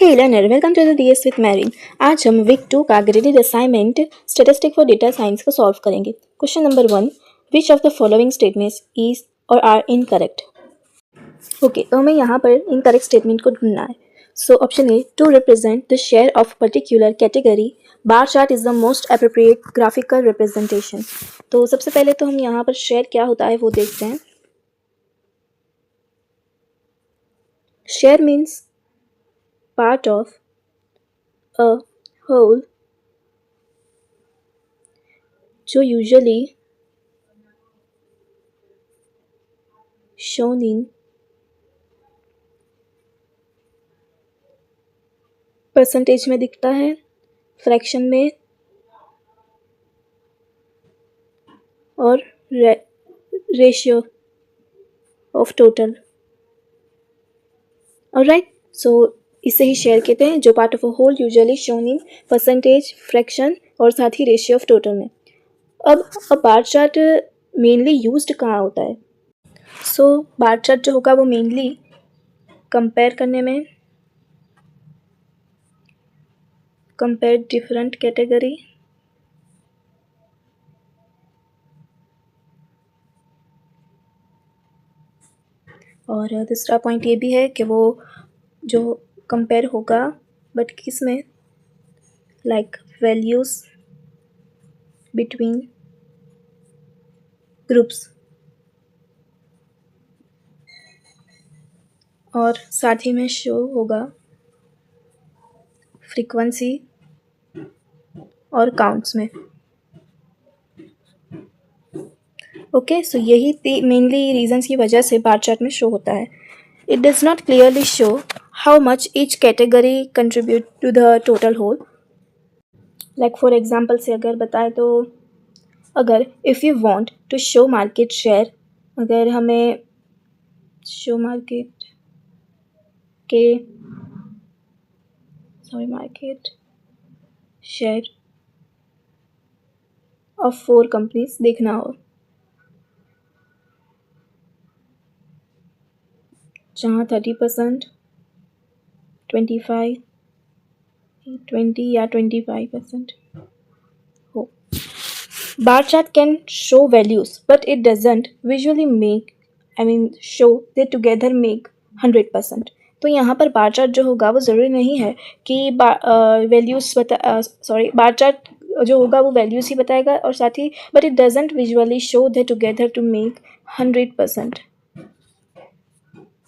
Hey learner, welcome to the DS with Marin. आज हम week 2 का graded assignment statistic for data science को solve करेंगे। Question number 1, which of the following statements is or are incorrect. Okay, तो हमें यहाँ पर incorrect statement को ढूंढना है। So option A, to represent the share of particular category bar chart is the most appropriate graphical representation. तो सबसे पहले तो हम यहाँ पर शेयर क्या होता है वो देखते हैं। Share means part of a whole जो usually shown in परसेंटेज में दिखता है, फ्रैक्शन में और ratio of total. Alright, so इसे ही शेयर कहते हैं जो part of a whole usually shown in percentage, fraction और साथ ही रेशियो ऑफ टोटल में। अब बार चार्ट मेनली यूज्ड कहाँ होता है? सो बार चार्ट जो होगा वो मेनली कंपेयर करने में, कंपेयर डिफरेंट कैटेगरी और दूसरा पॉइंट ये भी है कि वो जो कंपेयर होगा बट किस में, लाइक वैल्यूज बिटवीन ग्रुप्स, और साथ ही में शो होगा फ्रीक्वेंसी और काउंट्स में। ओके, सो यही मेनली रीजंस की वजह से बार चार्ट में शो होता है। It does not clearly show how much each category contribute to the total whole. Like for example से अगर बताए तो अगर if you want to show market share, अगर हमें show market share of 4 companies देखना हो, जहाँ 30%, 25, 20 या 25% हो। Bar chart can show values but it doesn't visually show they together make 100%। तो यहाँ पर बार चार्ट जो होगा वो ज़रूरी नहीं है कि बार चार्ट जो होगा वो वैल्यूज ही बताएगा और साथ ही but it doesn't visually show they together to make 100%।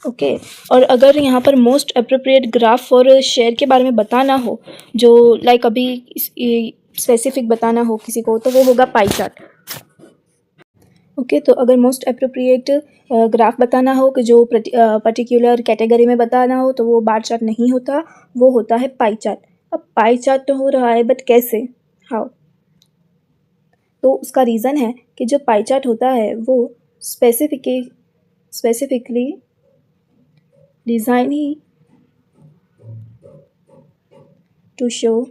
Okay, और अगर यहाँ पर मोस्ट अप्रोप्रिएट ग्राफ और शेयर के बारे में बताना हो, जो लाइक अभी स्पेसिफिक बताना हो किसी को, तो वो होगा पाई चार्ट। ओके, तो अगर मोस्ट अप्रोप्रिएट ग्राफ बताना हो कि जो पर्टिकुलर कैटेगरी में बताना हो तो वो बार चार्ट नहीं होता, वो होता है पाई चार्ट। अब पाई चार्ट तो हो रहा है बट कैसे, हाउ? तो उसका रीज़न है कि जो पाई चार्ट होता है वो specifically design he to show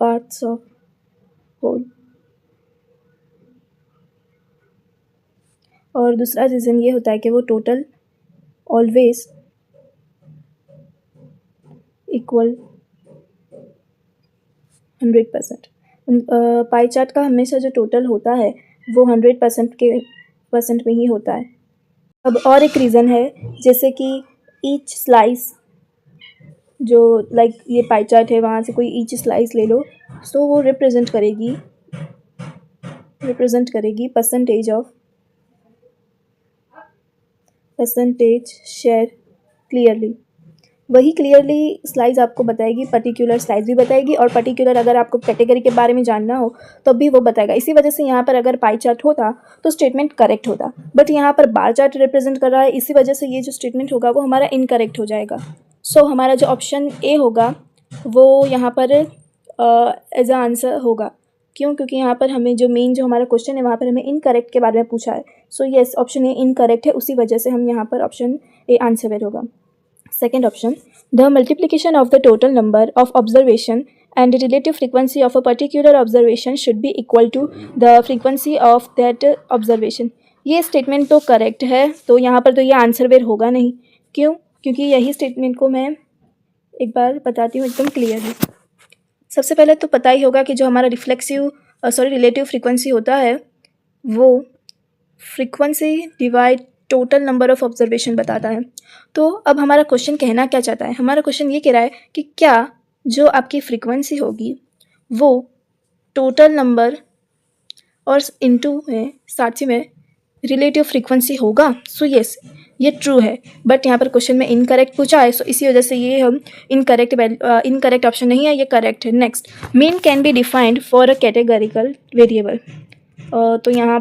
parts of whole। और दूसरा रीज़न ये होता है कि वो total always equal 100%। Pie chart का हमेशा जो टोटल होता है वो 100% में ही होता है। अब और एक रीज़न है, जैसे कि ईच स्लाइस, जो लाइक ये पाई चार्ट है, वहाँ से कोई ईच स्लाइस ले लो, सो वो रिप्रेजेंट करेगी परसेंटेज शेयर क्लियरली। वही क्लियरली स्लाइस आपको बताएगी, पर्टिकुलर स्लाइस भी बताएगी और पर्टिकुलर अगर आपको कैटेगरी के बारे में जानना हो तो भी वो बताएगा। इसी वजह से यहाँ पर अगर पाई चार्ट होता तो स्टेटमेंट करेक्ट होता, बट यहाँ पर बार चार्ट रिप्रेजेंट कर रहा है, इसी वजह से ये जो स्टेटमेंट होगा वो हमारा इनकरेक्ट हो जाएगा। सो हमारा जो ऑप्शन ए होगा वो यहाँ पर एज अ आंसर होगा। क्यों? क्योंकि यहाँ पर हमें जो हमारा क्वेश्चन है वहाँ पर हमें इनकरेक्ट के बारे में पूछा है। So yes, option A incorrect है, उसी वजह से हम यहाँ पर ऑप्शन ए आंसर होगा। Second option, the multiplication of the total number of observation and the relative frequency of a particular observation should be equal to the frequency of that observation। ये statement तो correct है, तो यहाँ पर तो ये answer where होगा नहीं। क्यों? क्योंकि यही स्टेटमेंट को मैं एक बार बताती हूँ एकदम क्लियरली। सबसे पहले तो पता ही होगा कि जो हमारा रिलेटिव फ्रीक्वेंसी होता है वो frequency divide total number of observation बताता है। तो अब हमारा क्वेश्चन कहना क्या चाहता है, हमारा क्वेश्चन ये कह रहा है कि क्या जो आपकी फ्रीक्वेंसी होगी वो टोटल नंबर और इनटू में साथ ही में रिलेटिव फ्रीक्वेंसी होगा। सो यस, ये ट्रू है, बट यहाँ पर क्वेश्चन में इनकरेक्ट पूछा है, सो इसी वजह से ये हम इनकरेक्ट ऑप्शन नहीं है, ये करेक्ट है। Next, mean can be defined for a categorical variable. तो यहाँ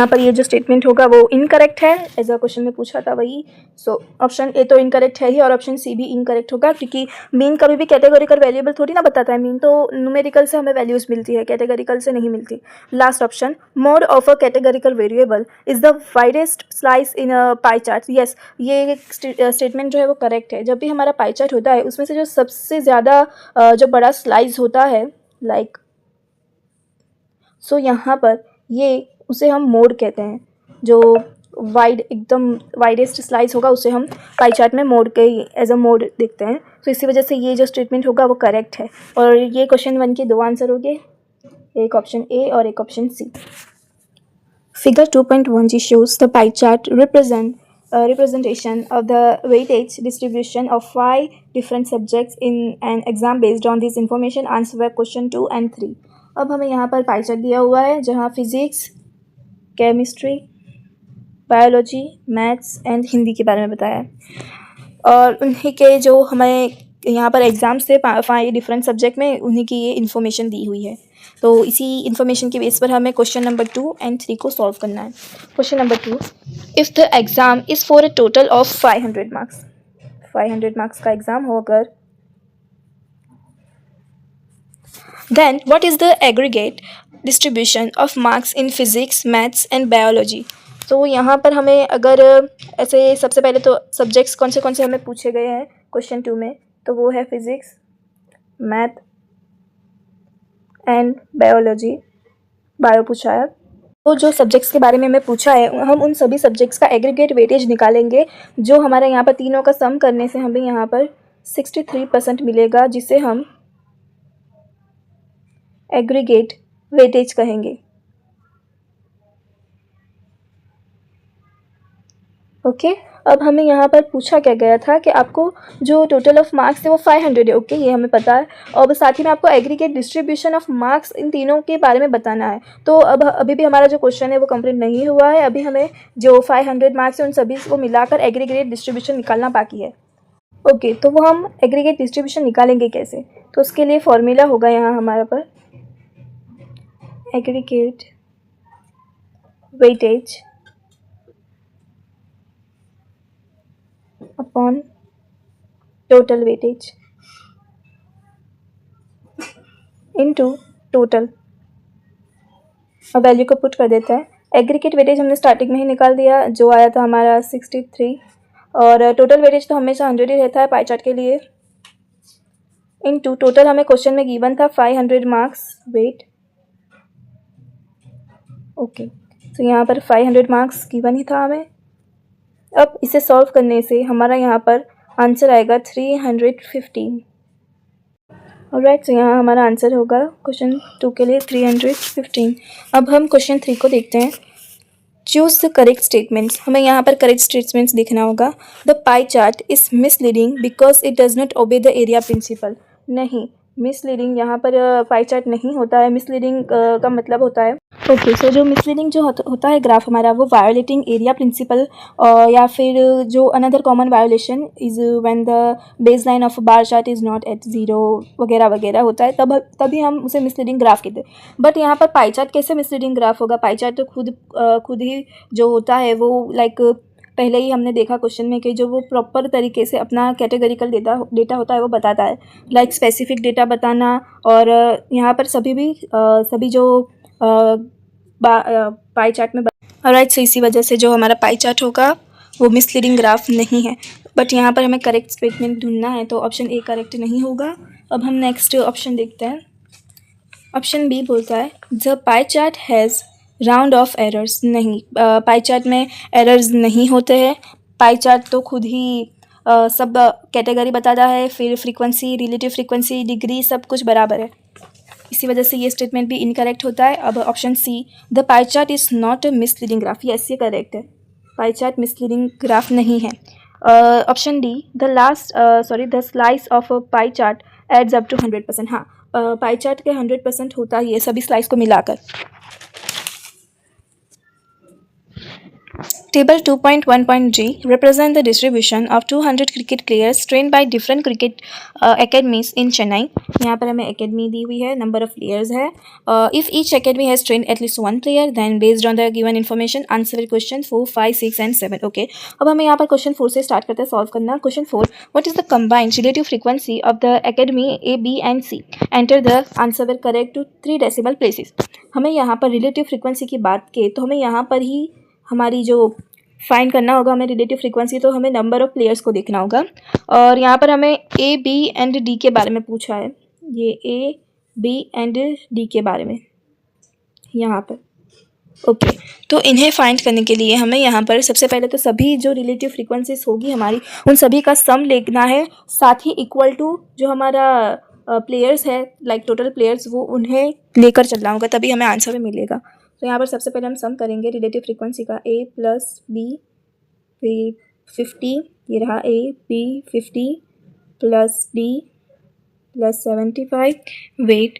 पर ये जो स्टेटमेंट होगा वो इनकरेक्ट है, एज अ क्वेश्चन में पूछा था वही। सो ऑप्शन ए तो इनकरेक्ट है ही और ऑप्शन सी भी इनकरेक्ट होगा, क्योंकि मीन कभी भी कैटेगोरिकल वेरिएबल थोड़ी ना बताता है। मीन तो न्यूमेरिकल से हमें वैल्यूज मिलती है, कैटेगरिकल से नहीं मिलती। Last option, mode of a categorical variable is the widest slice in a pie chart. Yes, ये स्टेटमेंट जो है वो करेक्ट है। जब भी हमारा पाई चार्ट होता है उसमें से जो सबसे ज़्यादा जो बड़ा स्लाइस होता है लाइक, सो यहाँ पर ये उसे हम मोड कहते हैं। जो एकदम वाइडेस्ट स्लाइस होगा उसे हम पाई चार्ट में मोड के एज अ मोड देखते हैं। तो इसी वजह से ये जो स्टेटमेंट होगा वो करेक्ट है। और ये क्वेश्चन 1 के 2 आंसर हो गए, एक ऑप्शन ए और एक option C. Figure 2.1 shows the pie chart representation of the weightage distribution of 5 different subjects in an exam based on this information. Answer were question 2 and 3. अब हमें यहाँ पर पाई चार्ट दिया हुआ है जहाँ physics, chemistry, biology, maths and Hindi के बारे में बताया है। और उन्हीं के जो हमें यहाँ पर एग्ज़ाम्स थे 5 डिफरेंट सब्जेक्ट में, उन्हीं की ये इन्फॉर्मेशन दी हुई है। तो इसी इन्फॉर्मेशन के बेस पर हमें क्वेश्चन नंबर 2 एंड 3 को सॉल्व करना है। Question number 2, if the exam is for a total of 500 marks, 500 marks का एग्ज़ाम हो अगर, then what is the aggregate distribution of marks in physics, maths and biology? तो यहाँ पर हमें अगर ऐसे सबसे पहले तो सब्जेक्ट्स कौन से हमें पूछे गए हैं क्वेश्चन 2 में, तो वो है physics, math and biology, bio पूछा है। तो जो सब्जेक्ट्स के बारे में हमें पूछा है हम उन सभी सब्जेक्ट्स का एग्रीगेट वेटेज निकालेंगे। जो हमारे यहाँ पर तीनों का सम करने से हमें यहाँ पर 63% मिलेगा, जिसे हम एग्रीगेट वेटेज कहेंगे। ओके, अब हमें यहाँ पर पूछा क्या गया था कि आपको जो टोटल ऑफ मार्क्स थे वो 500 है। ओके, ये हमें पता है। और साथ ही में आपको aggregate distribution of marks in तीनों के बारे में बताना है। तो अब अभी भी हमारा जो क्वेश्चन है वो कंप्लीट नहीं हुआ है। अभी हमें जो 500 मार्क्स है उन सभी को मिलाकर एग्रीगेट डिस्ट्रीब्यूशन निकालना बाकी है। ओके, तो वो हम एग्रीगेट डिस्ट्रीब्यूशन निकालेंगे कैसे? तो उसके लिए फॉर्मूला होगा यहाँ हमारे पर aggregate weightage upon total weightage into total. अब वैल्यू को पुट कर देते हैं। एग्रीगेट वेटेज हमने स्टार्टिंग में ही निकाल दिया, जो आया था हमारा 63, और टोटल वेटेज तो हमेशा 100 ही रहता है पाई चार्ट के लिए। इनटू टोटल हमें क्वेश्चन में गिवन था 500 मार्क्स वेट। ओके, तो यहाँ पर 500 मार्क्स गिवन ही था हमें। अब इसे सॉल्व करने से हमारा यहाँ पर आंसर आएगा 315। ऑलराइट, तो यहाँ हमारा आंसर होगा क्वेश्चन 2 के लिए 315। अब हम क्वेश्चन 3 को देखते हैं। Choose the correct statements. हमें यहाँ पर करेक्ट स्टेटमेंट्स देखना होगा। The pie chart is misleading because it does not obey the area principle. नहीं, मिसलीडिंग यहाँ पर पाई चार्ट नहीं होता है। मिसलीडिंग का मतलब होता है, ओके, सो जो मिसलीडिंग जो होता है ग्राफ हमारा, वो वायोलेटिंग एरिया प्रिंसिपल, या फिर जो another common violation is when the base line of bar chart is not at 0 वगैरह वगैरह होता है, तभी हम उसे मिसलीडिंग ग्राफ कहते हैं। बट यहाँ पर पाई चार्ट कैसे मिसलीडिंग ग्राफ होगा? पाई चार्ट तो खुद ही जो होता है वो लाइक पहले ही हमने देखा क्वेश्चन में कि जो वो प्रॉपर तरीके से अपना कैटेगरिकल डेटा होता है वो बताता है, लाइक स्पेसिफिक डेटा बताना। और यहाँ पर सभी जो पाई चार्ट में राइट, सो इसी वजह से जो हमारा पाई चार्ट होगा वो मिसलीडिंग ग्राफ नहीं है। बट यहाँ पर हमें करेक्ट स्टेटमेंट ढूंढना है, तो ऑप्शन ए करेक्ट नहीं होगा। अब हम नेक्स्ट ऑप्शन देखते हैं। ऑप्शन बी बोलता है the pie chart has round of errors. नहीं, पाई चार्ट में एरर्स नहीं होते हैं। पाई चार्ट तो खुद ही सब कैटेगरी बताता है, फिर फ्रीक्वेंसी, रिलेटिव फ्रीक्वेंसी, डिग्री सब कुछ बराबर है, इसी वजह से ये स्टेटमेंट भी इनकरेक्ट होता है। अब option C, the pie chart is not misleading graph, yes ये करेक्ट है, पाई चार्ट मिसलीडिंग ग्राफ नहीं है। Option D, the slice of a pie chart adds up to 100%, हाँ पाई चार्ट के 100% होता ही है सभी स्लाइस को मिलाकर। Table 2.1.g represent the distribution of 200 cricket players trained by different cricket academies in Chennai. यहाँ पर हमें academy दी हुई है, number of players है. If each academy has trained at least one player, then based on the given information, answer question 4, 5, 6 and 7. Okay. अब हमें यहाँ पर question 4 से start करते हैं solve करना. Question 4, what is the combined relative frequency of the academy A, B and C? Enter the answer were correct to 3 decimal places. हमें यहाँ पर relative frequency की बात की तो हमें यहाँ पर ही हमारी जो फाइंड करना होगा हमें रिलेटिव फ्रीक्वेंसी, तो हमें नंबर ऑफ़ प्लेयर्स को देखना होगा। और यहाँ पर हमें ए, बी एंड डी के बारे में पूछा है, ये ए, बी एंड डी के बारे में यहाँ पर। ओके, तो इन्हें फाइंड करने के लिए हमें यहाँ पर सबसे पहले तो सभी जो रिलेटिव फ्रीक्वेंसीज होगी हमारी उन सभी का सम लेना है, साथ ही इक्वल टू जो हमारा प्लेयर्स है लाइक टोटल प्लेयर्स वो उन्हें लेकर चलना होगा, तभी हमें आंसर में मिलेगा। तो यहाँ पर सबसे पहले हम सम करेंगे रिलेटिव फ्रीक्वेंसी का, ए प्लस बी फिर 50, ये रहा A, B 50 plus D plus 75, wait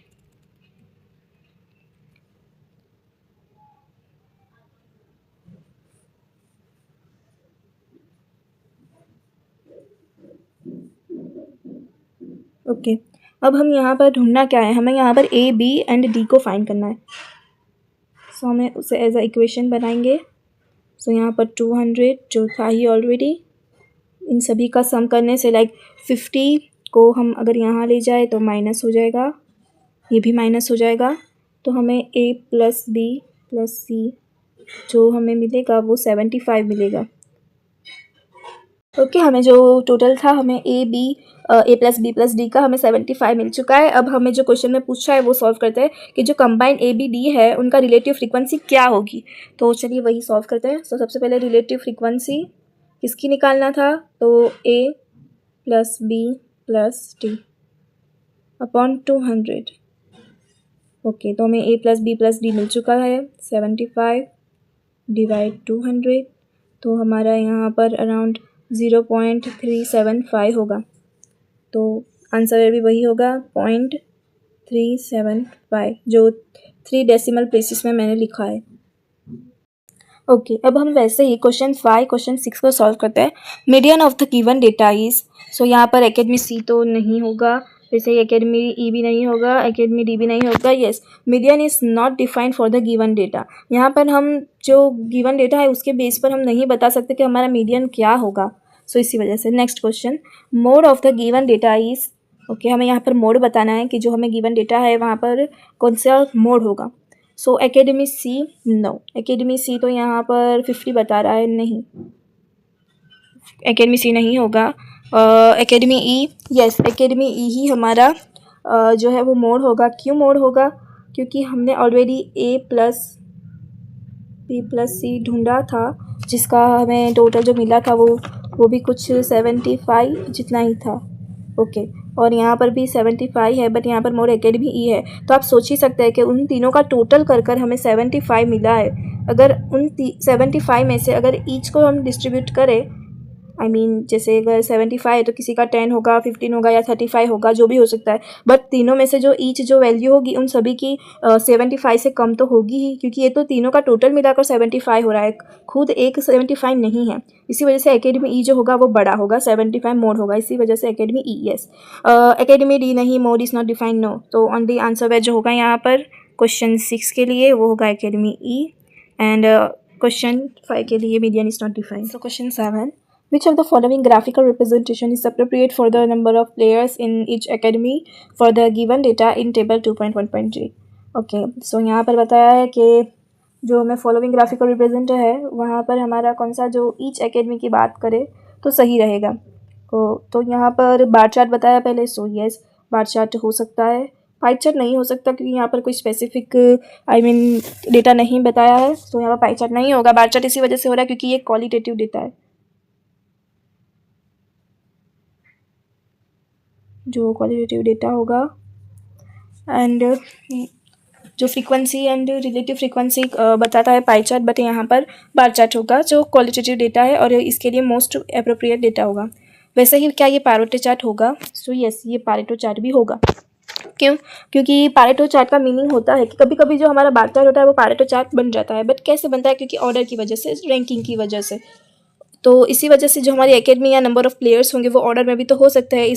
okay. अब हम यहाँ पर ढूंढना क्या है, हमें यहाँ पर ए, बी एंड डी को फाइंड करना है। सो हमें उसे एज अ इक्वेशन बनाएंगे। सो यहाँ पर 200 जो था ही ऑलरेडी, इन सभी का सम करने से लाइक 50 को हम अगर यहाँ ले जाए तो माइनस हो जाएगा, ये भी माइनस हो जाएगा, तो हमें ए प्लस बी प्लस सी जो हमें मिलेगा वो 75 मिलेगा। ओके, हमें जो टोटल था हमें A plus B plus D का हमें 75 मिल चुका है। अब हमें जो क्वेश्चन में पूछा है वो सॉल्व करते हैं कि जो कंबाइंड ए बी डी है उनका रिलेटिव फ्रीक्वेंसी क्या होगी। तो चलिए वही सॉल्व करते हैं। तो सबसे पहले रिलेटिव फ्रीक्वेंसी किसकी निकालना था, तो A plus B plus D upon 200। Okay, तो हमें A plus B plus D मिल चुका है 75 डिवाइड 200, तो हमारा यहाँ पर अराउंड 0.375 होगा, तो आंसर भी वही होगा 0.375 जो 3 डेसिमल प्लेसेस में मैंने लिखा है। ओके, अब हम वैसे ही क्वेश्चन 5, क्वेश्चन 6 को सॉल्व करते हैं। Median of the given data is, so यहाँ पर एकेडमी सी तो नहीं होगा, वैसे ही एकेडमी ई भी नहीं होगा, एकेडमी डी भी नहीं होगा। Yes, median is not defined for the given data. यहाँ पर हम जो गिवन डेटा है उसके बेस पर हम नहीं बता सकते कि हमारा मीडियन क्या होगा, सो इसी वजह से। Next question, mode of the given data is, okay हमें यहाँ पर मोड बताना है कि जो हमें गिवन डेटा है वहाँ पर कौन सा मोड होगा। सो एकेडमी सी, नो, एकेडमी सी तो यहाँ पर 50 बता रहा है, नहीं, एकेडमी सी नहीं होगा। एकेडमी ई, यस एकेडमी ई ही हमारा जो है वो मोड होगा। क्यों मोड होगा, क्योंकि हमने ऑलरेडी ए प्लस बी प्लस सी ढूंढा था जिसका हमें टोटल जो मिला था वो भी कुछ 75 जितना ही था। ओके, और यहाँ पर भी 75 है, बट यहाँ पर मोड एकेडमी ई है, तो आप सोच ही सकते हैं कि उन तीनों का टोटल कर हमें 75 मिला है। अगर उन 75 में से अगर ईच को हम डिस्ट्रीब्यूट करें, आई मीन जैसे अगर 75 है तो किसी का 10 होगा, 15 होगा या 35 होगा, जो भी हो सकता है, बट तीनों में से जो ईच जो वैल्यू होगी उन सभी की 75 से कम तो होगी ही, क्योंकि ये तो तीनों का टोटल मिलाकर 75 हो रहा है, खुद एक 75 नहीं है। इसी वजह से एकेडमी ई जो होगा वो बड़ा होगा, 75 मोड होगा, इसी वजह से एकेडमी ई। यस, एकेडमी डी नहीं, mode is not defined, no, तो ओनली आंसर जो होगा यहाँ पर क्वेश्चन 6 के लिए वो होगा एकेडमी ई, एंड क्वेश्चन 5 के लिए median is not defined. So question 7, which of the following graphical representation is appropriate for the number of players in each academy for the given data in table 2.1.g? Okay, so यहाँ पर बताया है कि जो हमें following graphical represent है वहाँ पर हमारा कौन सा जो ईच एकेडमी की बात करे तो सही रहेगा। तो यहाँ पर बार चार्ट बताया पहले, सो यस बार चार्ट हो सकता है, पाई चार्ट नहीं हो सकता क्योंकि यहाँ पर कोई स्पेसिफिक डेटा नहीं बताया है, तो यहाँ पर पाई चार्ट नहीं होगा। बार चार्ट इसी वजह से हो रहा है क्योंकि ये क्वालिटेटिव डेटा है। जो क्वालिटेटिव डेटा होगा, एंड जो फ्रीक्वेंसी एंड रिलेटिव फ्रीक्वेंसी बताता है पाई चार्ट, बट यहाँ पर बार चार्ट होगा जो क्वालिटेटिव डेटा है और इसके लिए मोस्ट अप्रोप्रिएट डेटा होगा। वैसे ही क्या ये पारेटो चार्ट होगा? सो यस, ये पारेटो चार्ट भी होगा। क्यों? क्योंकि पारेटो चार्ट का मीनिंग होता है कि कभी कभी जो हमारा बार चार्ट होता है वो पारेटो चार्ट बन जाता है, बट कैसे बनता है? क्योंकि ऑर्डर की वजह से, रैंकिंग की वजह से। तो इसी वजह से जो हमारी एकेडमी या नंबर ऑफ प्लेयर्स होंगे वो ऑर्डर में भी तो हो सकते हैं,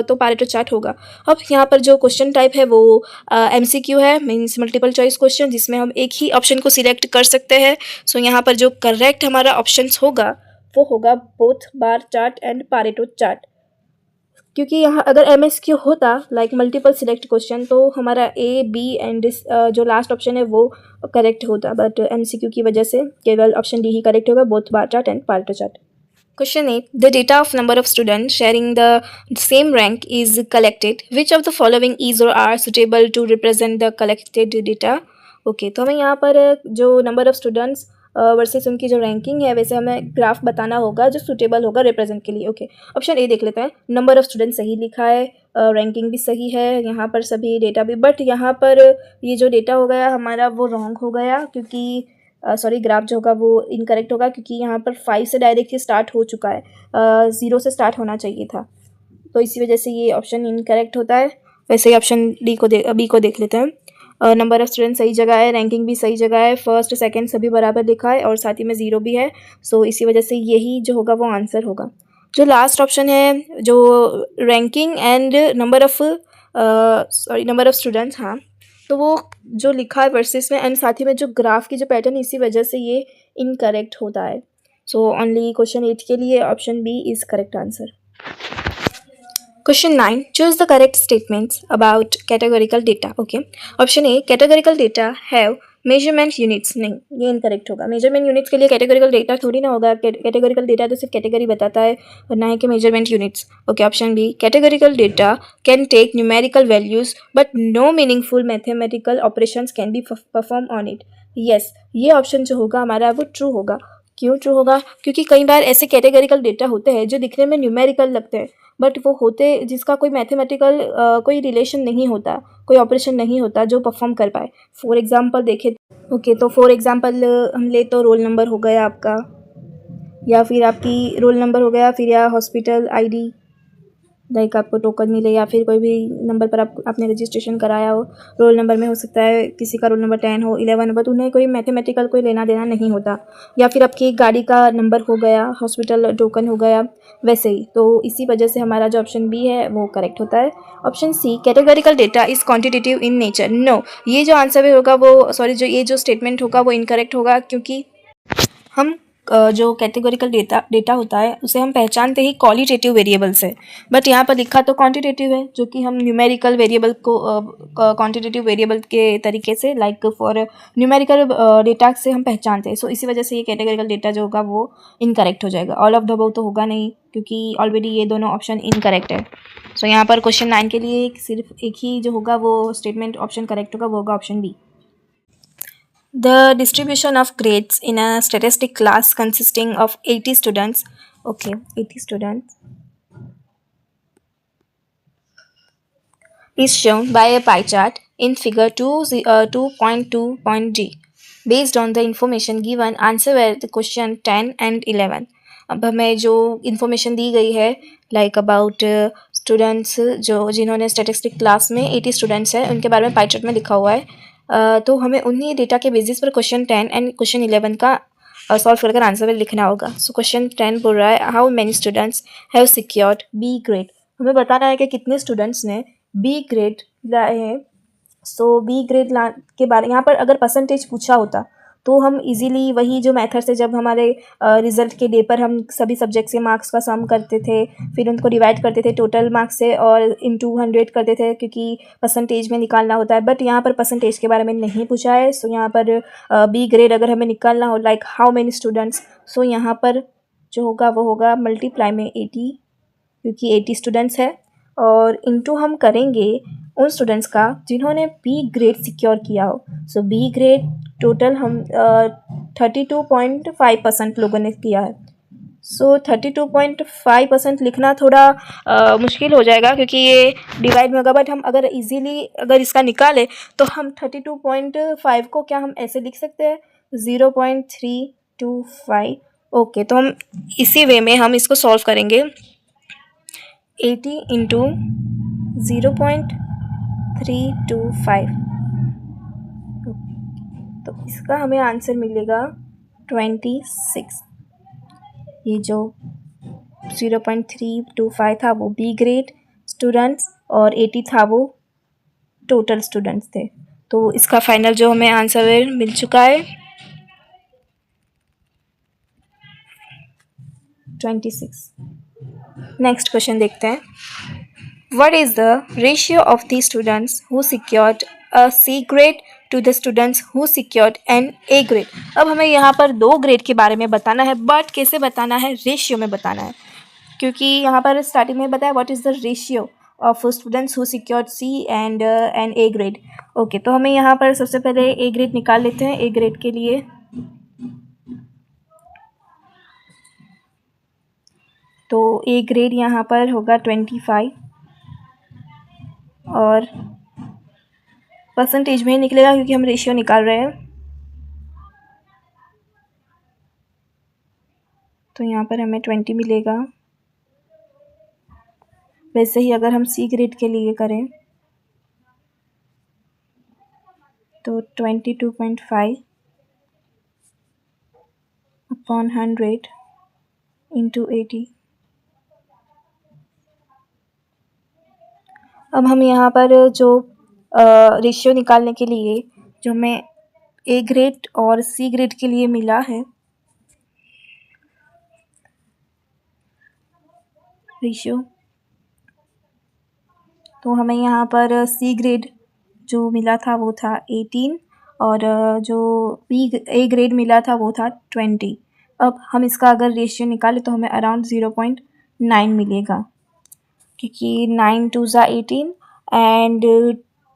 तो पारेटो चार्ट होगा। अब यहाँ पर जो क्वेश्चन टाइप है वो MCQ है, मीन्स मल्टीपल चॉइस क्वेश्चन, जिसमें हम एक ही ऑप्शन को सिलेक्ट कर सकते हैं। सो यहाँ पर जो करेक्ट हमारा ऑप्शन होगा वो होगा both bar chart and Pareto chart. क्योंकि यहाँ अगर MSQ होता लाइक मल्टीपल सिलेक्ट क्वेश्चन तो हमारा A, B एंड जो लास्ट ऑप्शन है वो करेक्ट होता, बट MCQ की वजह से केवल ऑप्शन D ही करेक्ट होगा, both bar chart and Pareto chart. Question 8. The data of number of students sharing the same rank is collected. Which of the following is or are suitable to represent the collected data? Okay, तो हमें यहाँ पर जो number of students versus उनकी जो ranking है वैसे हमें ग्राफ बताना होगा जो सुटेबल होगा रिप्रेजेंट के लिए। ओके, ऑप्शन ए देख लेते हैं। नंबर ऑफ स्टूडेंट सही लिखा है, रैंकिंग भी सही है, यहाँ पर सभी डेटा भी, बट यहाँ पर ये जो डेटा हो गया हमारा वो रॉन्ग हो गया, क्योंकि सॉरी ग्राफ जो होगा वो इनकरेक्ट होगा, क्योंकि यहाँ पर 5 से डायरेक्ट ही स्टार्ट हो चुका है, 0 से स्टार्ट होना चाहिए था, तो इसी वजह से ये ऑप्शन इनकरेक्ट होता है। वैसे ही ऑप्शन बी को देख लेते हैं। नंबर ऑफ स्टूडेंट सही जगह है, रैंकिंग भी सही जगह है, फर्स्ट सेकंड सभी बराबर लिखा है और साथ ही में 0 भी है, सो इसी वजह से यही जो होगा वो आंसर होगा। जो लास्ट ऑप्शन है जो ranking and number of students, हाँ, तो वो जो लिखा है वर्सेस में एंड साथ ही में जो ग्राफ की जो पैटर्न, इसी वजह से ये इनकरेक्ट होता है। सो ओनली क्वेश्चन 8 के लिए option B is correct answer. Question 9. Choose the correct statements about categorical data. Okay. Option A. Categorical data have measurement units. नहीं, ये इनकरेक्ट होगा। मेजरमेंट यूनिट्स के लिए कैटेगोरिकल डेटा थोड़ी ना होगा। कैटेगोरिकल डेटा तो सिर्फ कैटेगरी बताता है और ना है कि measurement units. Okay, option B. Categorical data can take numerical values but no meaningful mathematical operations can be perform on it. Yes, ये ऑप्शन जो होगा हमारा वो ट्रू होगा। क्यों ट्रू होगा? क्योंकि कई बार ऐसे कैटेगरिकल डेटा होते हैं जो दिखने में न्यूमेरिकल लगते हैं, बट वो होते जिसका कोई मैथमेटिकल कोई रिलेशन नहीं होता, कोई ऑपरेशन नहीं होता जो परफॉर्म कर पाए। फॉर एग्जांपल देखें, ओके, तो फॉर एग्जांपल हम ले तो रोल नंबर हो गया आपका, या फिर आपकी रोल नंबर हो गया, फिर या हॉस्पिटल ID, लाइक आपको टोकन मिले, या फिर कोई भी नंबर पर आपने रजिस्ट्रेशन कराया हो, रोल नंबर में हो सकता है किसी का रोल नंबर 10 हो, 11 हो, बट उन्हें कोई मैथमेटिकल कोई लेना देना नहीं होता। या फिर आपकी गाड़ी का नंबर हो गया, हॉस्पिटल टोकन हो गया, वैसे ही। तो इसी वजह से हमारा जो ऑप्शन बी है वो करेक्ट होता है। Option C, categorical data is quantitative in nature. No, ये जो आंसर होगा वो जो ये जो स्टेटमेंट होगा वो इनकरेक्ट होगा, क्योंकि हम जो कैटेगोरिकल डेटा होता है उसे हम पहचानते ही क्वालिटेटिव वेरिएबल से, बट यहाँ पर लिखा तो क्वांटिटेटिव है, जो कि हम न्यूमेरिकल वेरिएबल को क्वांटिटेटिव वेरिएबल के तरीके से, लाइक फॉर न्यूमेरिकल डेटा से हम पहचानते हैं। सो इसी वजह से ये कैटेगोरिकल डेटा जो होगा वो इनकरेक्ट हो जाएगा। ऑल ऑफ द अबव तो होगा नहीं, क्योंकि ऑलरेडी ये दोनों ऑप्शन इनकरेक्ट है। सो यहाँ पर क्वेश्चन 9 के लिए सिर्फ एक ही जो होगा वो स्टेटमेंट ऑप्शन करेक्ट होगा, वो होगा option B. The distribution of grades in a statistic class consisting of 80 students, okay, 80 students, is shown by a pie chart in figure 2.2.g. Based on the information given, answer were the question 10 and 11. अब हमें जो information दी गई है like about students जिन्होंने statistic class में 80 students हैं, उनके बारे में पाई चार्ट में लिखा हुआ है। तो हमें उन्हीं डेटा के बेसिस पर क्वेश्चन 10 एंड क्वेश्चन 11 का सॉल्व कर आंसर लिखना होगा। सो क्वेश्चन 10 बोल रहा है, how many students have secured B grade. हमें बताना है कि कितने स्टूडेंट्स ने बी ग्रेड लाए हैं। सो बी ग्रेड के बारे, यहाँ पर अगर परसेंटेज पूछा होता तो हम इजीली वही जो मेथड से जब हमारे रिजल्ट के डे पर हम सभी सब्जेक्ट से मार्क्स का सम करते थे, फिर उनको डिवाइड करते थे टोटल मार्क्स से और इनटू 100 करते थे, क्योंकि परसेंटेज में निकालना होता है। बट यहाँ पर परसेंटेज के बारे में नहीं पूछा है। सो यहाँ पर बी ग्रेड अगर हमें निकालना हो लाइक हाउ मेनी स्टूडेंट्स, सो यहाँ पर जो होगा वो होगा मल्टीप्लाई में 80, क्योंकि 80 स्टूडेंट्स है, और इनटू हम करेंगे उन स्टूडेंट्स का जिन्होंने बी ग्रेड सिक्योर किया हो। सो बी ग्रेड टोटल हम 32.5% लोगों ने किया है। सो 32.5% लिखना थोड़ा मुश्किल हो जाएगा क्योंकि ये डिवाइड में होगा, बट हम अगर इजीली अगर इसका निकालें तो हम 32.5 को क्या हम ऐसे लिख सकते हैं 0.325। ओके, तो हम इसी वे में हम इसको सॉल्व करेंगे 80 इंटू 0.325। तो इसका हमें आंसर मिलेगा 26। ये जो 0.325 था वो बी ग्रेड स्टूडेंट्स और 80 था वो टोटल स्टूडेंट्स थे। तो इसका फाइनल जो हमें आंसर मिल चुका है 26। नेक्स्ट क्वेश्चन देखते हैं। What is the ratio of the students who secured a C grade to the students who secured an A grade? अब हमें यहाँ पर 2 ग्रेड के बारे में बताना है, बट कैसे बताना है, रेशियो में बताना है, क्योंकि यहाँ पर स्टार्टिंग में बताया what is the ratio of students who secured C and an A grade. Okay, तो हमें यहाँ पर सबसे पहले A ग्रेड निकाल लेते हैं। A ग्रेड के लिए तो A ग्रेड यहाँ पर होगा 25 और परसेंटेज में निकलेगा क्योंकि हम रेशियो निकाल रहे हैं। तो यहाँ पर हमें 20 मिलेगा। वैसे ही अगर हम C ग्रेड के लिए करें तो 22.5 अपॉन 100 इंटू 80। अब हम यहाँ पर जो रेशियो निकालने के लिए जो हमें A ग्रेड और C ग्रेड के लिए मिला है रेशियो, तो हमें यहाँ पर C ग्रेड जो मिला था वो था 18 और जो A ग्रेड मिला था वो था 20। अब हम इसका अगर रेशियो निकालें तो हमें अराउंड 0.9 मिलेगा, क्योंकि 9 2 ज़ा 18 एंड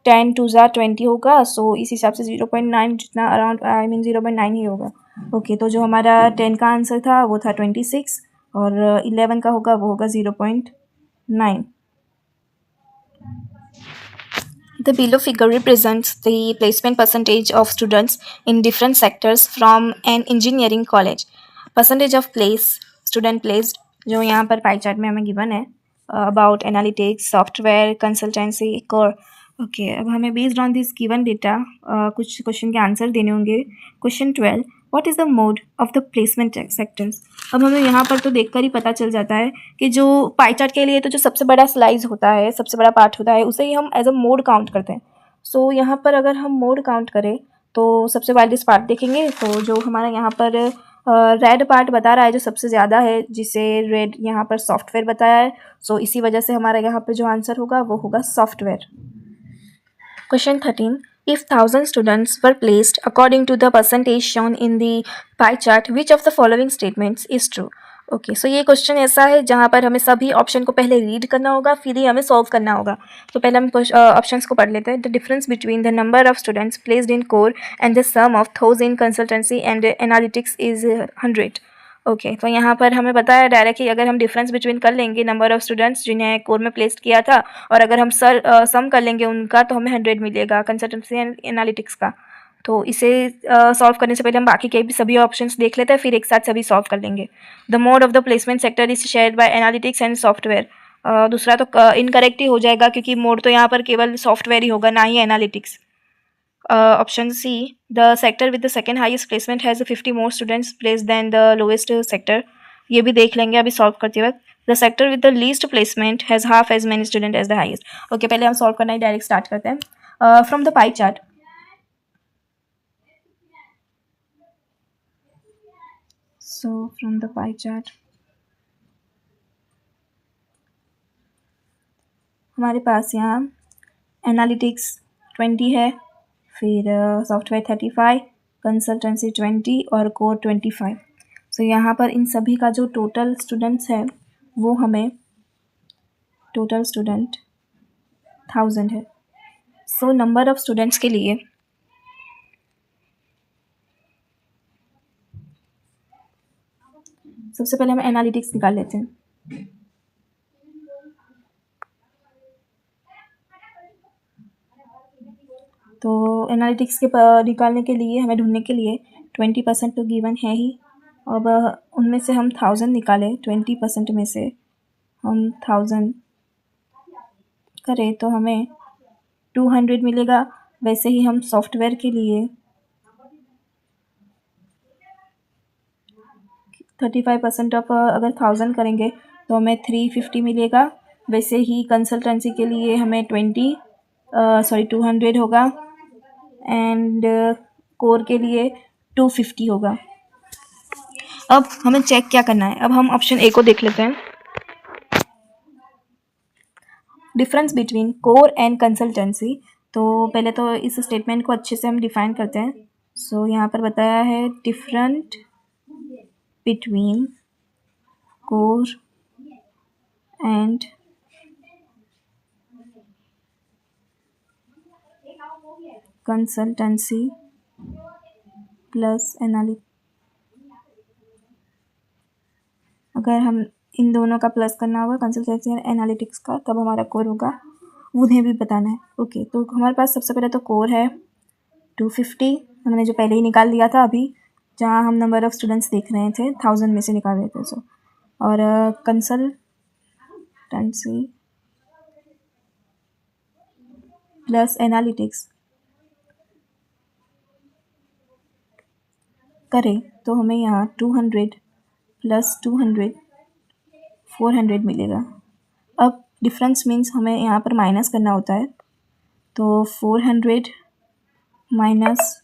10 2 ज़ा 20 होगा। सो इस हिसाब से 0.9 जितना अराउंड 0.9 ही होगा। ओके, तो जो हमारा 10 का आंसर था वो था 26 और 11 का होगा वो होगा 0.9। The below figure represents the placement percentage of students in different sectors from an engineering college. Percentage of place student placed जो यहाँ पर पाई चार्ट में हमें गिवन है about analytics software consultancy core. Okay, अब हमें based on this given data कुछ question के आंसर देने होंगे। Question 12, what is the mode of the placement sectors. अब हमें यहाँ पर तो देखकर ही पता चल जाता है कि जो पाई चार्ट के लिए तो जो सबसे बड़ा स्लाइस होता है, सबसे बड़ा पार्ट होता है, उसे ही हम एज अ मोड काउंट करते हैं। सो यहाँ पर अगर हम मोड काउंट करें तो सबसे वाइडेस्ट पार्ट देखेंगे तो जो हमारा यहाँ पर रेड पार्ट बता रहा है जो सबसे ज़्यादा है, जिसे रेड यहाँ पर सॉफ्टवेयर बताया है। सो इसी वजह से हमारा यहाँ पर जो आंसर होगा वो होगा software. Question 13. If 1000 students were placed according to the percentage shown in the pie chart, which of the following statements is true? Okay, so ये क्वेश्चन ऐसा है जहाँ पर हमें सभी ऑप्शन को पहले रीड करना होगा, फिर ही हमें सॉल्व करना होगा। तो पहले हम ऑप्शंस को पढ़ लेते हैं। The difference between the number of students placed in core and the sum of those in consultancy and analytics is 100। Okay, तो यहाँ पर हमें बताया डायरेक्टली अगर हम डिफरेंस बिटवीन कर लेंगे नंबर ऑफ़ स्टूडेंट्स जिन्हें कोर में प्लेस्ड किया था और अगर हम सम कर लेंगे उनका तो हमें 100 मिलेगा कंसल्टेंसी एंड एनालिटिक्स का। तो इसे सॉल्व करने से पहले हम बाकी के भी सभी ऑप्शंस देख लेते हैं, फिर एक साथ सभी सॉल्व कर लेंगे। The mode of the placement sector is shared by analytics and software. दूसरा तो इनकरेक्ट ही हो जाएगा क्योंकि मोड तो यहाँ पर केवल सॉफ्टवेयर ही होगा, ना ही analytics. Option C, the sector with the second highest placement has 50 more students placed than the lowest sector. ये भी देख लेंगे अभी सॉल्व करते वक्त। The sector with the least placement has half as many students as the highest. Okay, पहले हम solve करना ही डायरेक्ट स्टार्ट करते हैं। From the pie chart, so from the pie chart हमारे पास यहाँ एनालिटिक्स 20 है, फिर सॉफ्टवेयर 35, कंसल्टेंसी 20 और कोर 25। सो यहाँ पर इन सभी का जो टोटल स्टूडेंट्स है वो हमें टोटल स्टूडेंट 1000 है। सो नंबर ऑफ़ स्टूडेंट्स के लिए सबसे पहले हम एनालिटिक्स निकाल लेते हैं। तो एनालिटिक्स के निकालने के लिए हमें ढूंढने के लिए 20% तो गिवन है ही। अब उनमें से हम 1000 निकालें, 20% में से हम 1000 करें तो हमें 200 मिलेगा। वैसे ही हम सॉफ्टवेयर के लिए 35% ऑफ अगर 1000 करेंगे तो हमें 350 मिलेगा। वैसे ही कंसल्टेंसी के लिए हमें 200 होगा एंड कोर के लिए 250 होगा। अब हमें चेक क्या करना है, अब हम ऑप्शन ए को देख लेते हैं। Difference between core and consultancy. तो पहले तो इस स्टेटमेंट को अच्छे से हम डिफाइन करते हैं। सो यहाँ पर बताया है different between core and consultancy plus analytics. अगर हम इन दोनों का प्लस करना होगा, कंसल्टेंसी और एनालिटिक्स का, तब हमारा कोर होगा, उन्हें भी बताना है। ओके, तो हमारे पास सबसे पहले तो कोर है 250, हमने जो पहले ही निकाल लिया था अभी, जहाँ हम नंबर ऑफ़ स्टूडेंट्स देख रहे थे 1000 में से निकाल रहे थे। सो और कंसल्टेंसी प्लस एनालिटिक्स करें तो हमें यहाँ 200 प्लस 200 400 मिलेगा। अब डिफरेंस मीन्स हमें यहाँ पर माइनस करना होता है, तो 400 माइनस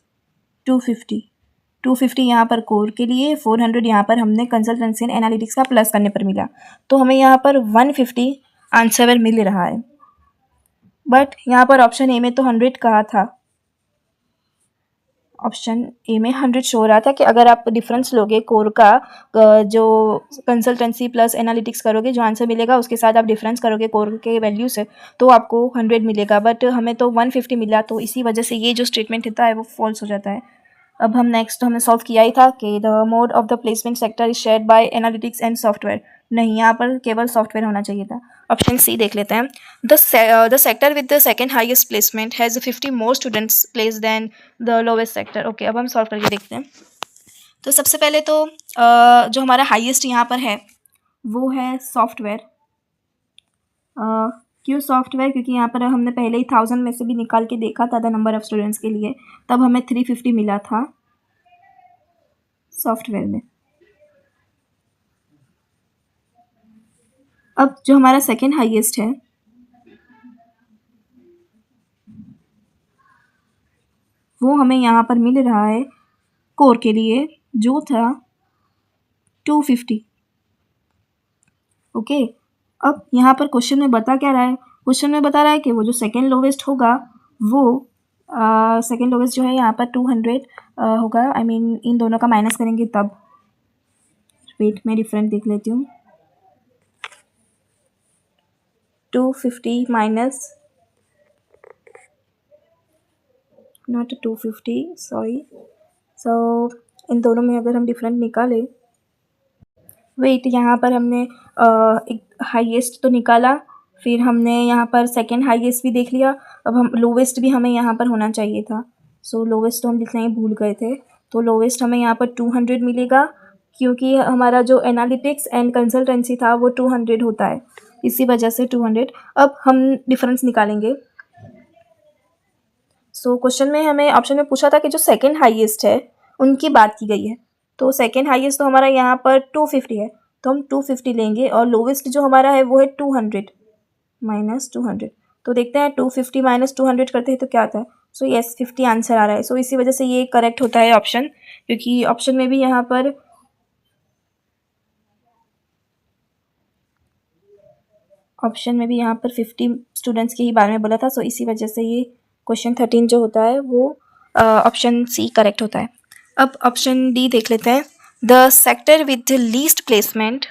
250 यहाँ पर कोर के लिए, 400 यहाँ पर हमने कंसल्टेंसी एंड एनालिटिक्स का प्लस करने पर मिला, तो हमें यहाँ पर 150 आंसर मिल रहा है। बट यहाँ पर ऑप्शन ए में तो 100 कहा था, ऑप्शन ए में 100 शो रहा था कि अगर आप डिफरेंस लोगे कोर का, जो कंसल्टेंसी प्लस एनालिटिक्स करोगे, जो आंसर मिलेगा उसके साथ आप डिफरेंस करोगे कोर के वैल्यू से, तो आपको 100 मिलेगा। बट हमें तो 150 मिला, तो इसी वजह से ये जो स्टेटमेंट होता है वो फॉल्स हो जाता है। अब हम नेक्स्ट हमने सॉल्व किया ही था कि the mode of the placement sector is shared by analytics and software. नहीं, यहाँ पर केवल सॉफ्टवेयर होना चाहिए था। ऑप्शन सी देख लेते हैं। The sector with the second highest placement has 50 more students place than the lowest sector. Okay, अब हम सॉल्व करके देखते हैं। तो सबसे पहले तो जो हमारा हाईएस्ट यहाँ पर है वो है सॉफ्टवेयर। क्यों सॉफ्टवेयर? क्योंकि यहाँ पर हमने पहले ही 1000 में से भी निकाल के देखा था द नंबर ऑफ़ स्टूडेंट्स के लिए, तब हमें 350 मिला था सॉफ्टवेयर में। अब जो हमारा सेकेंड हाईएस्ट है वो हमें यहाँ पर मिल रहा है कोर के लिए, जो था 250। ओके, अब यहाँ पर क्वेश्चन में बता क्या रहा है? क्वेश्चन में बता रहा है कि वो जो सेकेंड लोवेस्ट होगा वो सेकेंड लोवेस्ट जो है यहाँ पर 200 होगा। आई मीन इन दोनों का माइनस करेंगे तब। वेट में डिफरेंट देख लेती हूँ। 250 माइनस नॉट 250, सॉरी। सो इन दोनों में अगर हम डिफरेंट निकालें, वेट यहाँ पर हमने एक हाईएस्ट तो निकाला, फिर हमने यहाँ पर सेकेंड हाईएस्ट भी देख लिया। अब हम लोवेस्ट भी हमें यहाँ पर होना चाहिए था। सो लोवेस्ट तो हम लिखना ही भूल गए थे, तो लोवेस्ट हमें यहाँ पर 200 मिलेगा, क्योंकि हमारा जो एनालिटिक्स एंड कंसल्टेंसी था वो 200 होता है, इसी वजह से 200। अब हम डिफरेंस निकालेंगे। सो क्वेश्चन में हमें ऑप्शन में पूछा था कि जो सेकेंड हाईएस्ट है उनकी बात की गई है, तो सेकेंड हाईएस्ट तो हमारा यहाँ पर 250 है, तो हम 250 लेंगे, और लोवेस्ट जो हमारा है वो है 200 माइनस 200। तो देखते हैं 250 माइनस 200 करते हैं तो क्या आता है। सो यस, 50 आंसर आ रहा है। सो इसी वजह से ये करेक्ट होता है ऑप्शन, क्योंकि ऑप्शन में भी यहाँ पर यहाँ पर 50 स्टूडेंट्स के ही बारे में बोला था। सो इसी वजह से ये क्वेश्चन 13 जो होता है वो ऑप्शन सी करेक्ट होता है। अब ऑप्शन डी देख लेते हैं। The sector with the least placement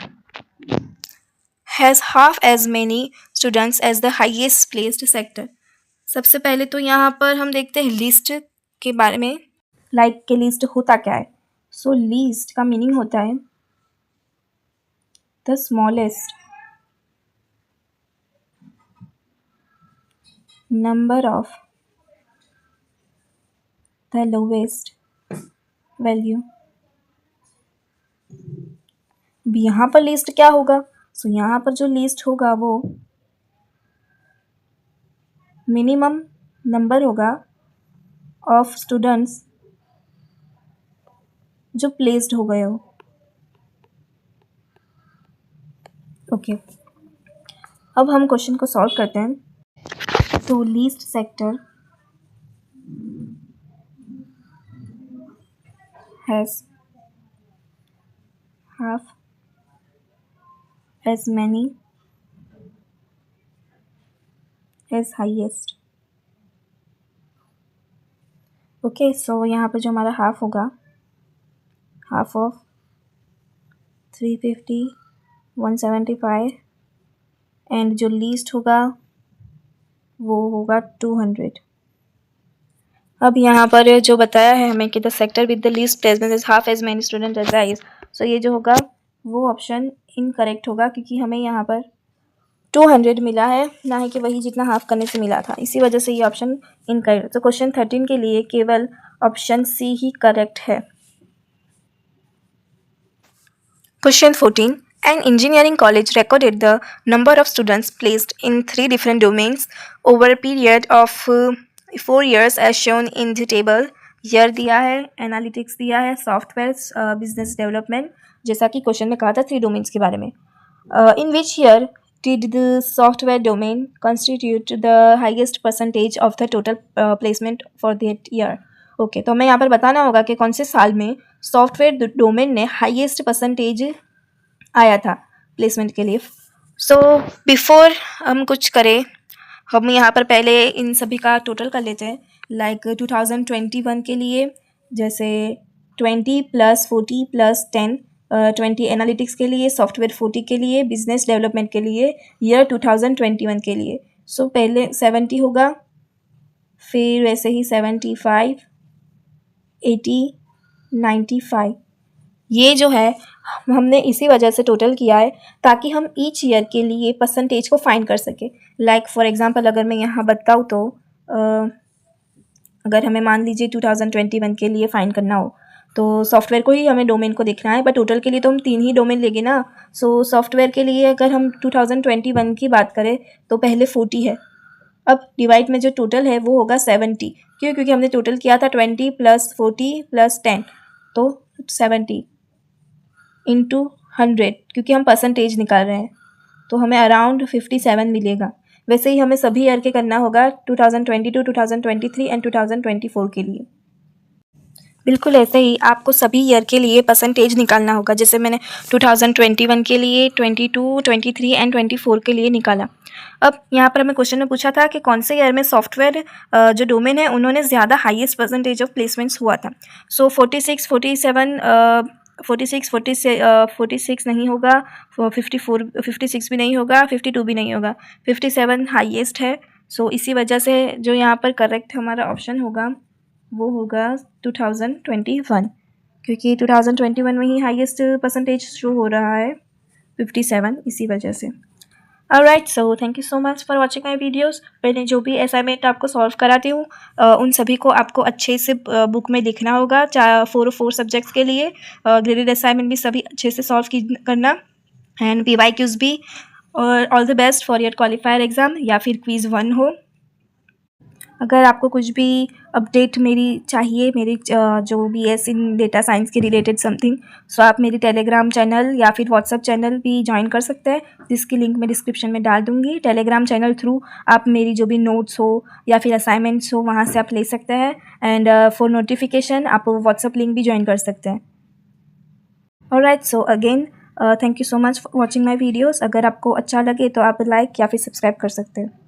has half as many students as the highest placed sector. सबसे पहले तो यहाँ पर हम देखते हैं लिस्ट के बारे में, लाइक के लिस्ट होता क्या है। सो लीस्ट का मीनिंग होता है the smallest number of the lowest value. अब यहाँ पर लिस्ट क्या होगा? सो यहाँ पर जो लिस्ट होगा वो मिनिमम नंबर होगा ऑफ स्टूडेंट्स जो प्लेस्ड हो गए हो। ओके, अब हम क्वेश्चन को सॉल्व करते हैं। तो least sector has half as many as highest। Okay, so यहाँ पर जो हमारा हाफ होगा, हाफ ऑफ 350 175 एंड जो लीस्ट होगा वो होगा 200। अब यहाँ पर जो बताया है हमें कि the sector with the least placement is half as many student as highest. So ये जो होगा वो ऑप्शन इनकरेक्ट होगा, क्योंकि हमें यहाँ पर 200 मिला है, ना ही कि वही जितना हाफ करने से मिला था, इसी वजह से ये ऑप्शन इनकरेक्ट। तो क्वेश्चन 13 के लिए केवल ऑप्शन सी ही करेक्ट है। Question 14, an engineering college recorded the number of students placed in 3 different domains over a period of 4 years as shown in the table। Year दिया है, एनालिटिक्स दिया है, software, business development, जैसा कि question में कहा था 3 डोमेन्स के बारे में। In which year did the software domain constitute the highest percentage of the total placement for that year। Okay, तो हमें यहाँ पर बताना होगा कि कौन से साल में सॉफ्टवेयर डोमेन ने हाईएस्ट परसेंटेज आया था प्लेसमेंट के लिए। सो बिफोर हम कुछ करें, हम यहाँ पर पहले इन सभी का टोटल कर लेते हैं। लाइक 2021 के लिए जैसे 20 + 40 + 10, 20 एनालिटिक्स के लिए, सॉफ्टवेयर 40 के लिए, बिजनेस डेवलपमेंट के लिए, ईयर 2021 के लिए। सो पहले 70 होगा, फिर वैसे ही 75, 80, 95। ये जो है हमने इसी वजह से टोटल किया है ताकि हम ईच ईयर के लिए परसेंटेज को फाइंड कर सकें। लाइक फॉर एग्जांपल अगर मैं यहाँ बताऊँ तो अगर हमें मान लीजिए 2021 के लिए फाइंड करना हो तो सॉफ्टवेयर को ही हमें डोमेन को देखना है, बट टोटल के लिए तो हम 3 ही डोमेन लेंगे ना। सो सॉफ्टवेयर के लिए अगर हम 2021 की बात करें तो पहले 40 है, अब डिवाइड में जो टोटल है वो होगा 70। क्यों? क्योंकि हमने टोटल किया था 20 + 40 + 10, तो 70 इंटू 100, क्योंकि हम परसेंटेज निकाल रहे हैं तो हमें अराउंड 57 मिलेगा। वैसे ही हमें सभी ईयर के करना होगा 2022, 2023 एंड 2024 के लिए। बिल्कुल ऐसे ही आपको सभी ईयर के लिए परसेंटेज निकालना होगा, जैसे मैंने 2021 के लिए, 22, 23 एंड 24 के लिए निकाला। अब यहाँ पर हमें क्वेश्चन में पूछा था कि कौन से ईयर में सॉफ्टवेयर जो डोमेन है उन्होंने ज़्यादा हाईएस्ट परसेंटेज ऑफ प्लेसमेंट्स हुआ था। सो 46, 47, 46 नहीं होगा, 54, 56 भी नहीं होगा, 52 भी नहीं होगा, 57 हाईएस्ट है। सो इसी वजह से जो यहाँ पर करेक्ट हमारा ऑप्शन होगा वो होगा 2021, क्योंकि 2021 में ही हाईएस्ट परसेंटेज शो हो रहा है 57, इसी वजह से। Alright, so thank you so much for watching my videos. मैंने जो भी असाइनमेंट आपको सॉल्व कराती हूँ उन सभी को आपको अच्छे से बुक में लिखना होगा, 4 सब्जेक्ट्स के लिए। ग्रेडेड असाइनमेंट भी सभी अच्छे से सॉल्व करना, एंड PYQs भी। और all the best for your qualifier exam या फिर क्विज़ 1 हो। अगर आपको कुछ भी अपडेट मेरी चाहिए, मेरी जो भी है इन डेटा साइंस के रिलेटेड समथिंग, सो आप मेरी टेलीग्राम चैनल या फिर व्हाट्सएप चैनल भी ज्वाइन कर सकते हैं, जिसकी लिंक मैं डिस्क्रिप्शन में डाल दूँगी। टेलीग्राम चैनल थ्रू आप मेरी जो भी नोट्स हो या फिर असाइनमेंट्स हो वहाँ से आप ले सकते हैं, एंड फॉर नोटिफिकेशन आप व्हाट्सएप लिंक भी ज्वाइन कर सकते हैं। Alright, so again thank you so much for watching my videos. अगर आपको अच्छा लगे तो आप लाइक या फिर सब्सक्राइब कर सकते हैं।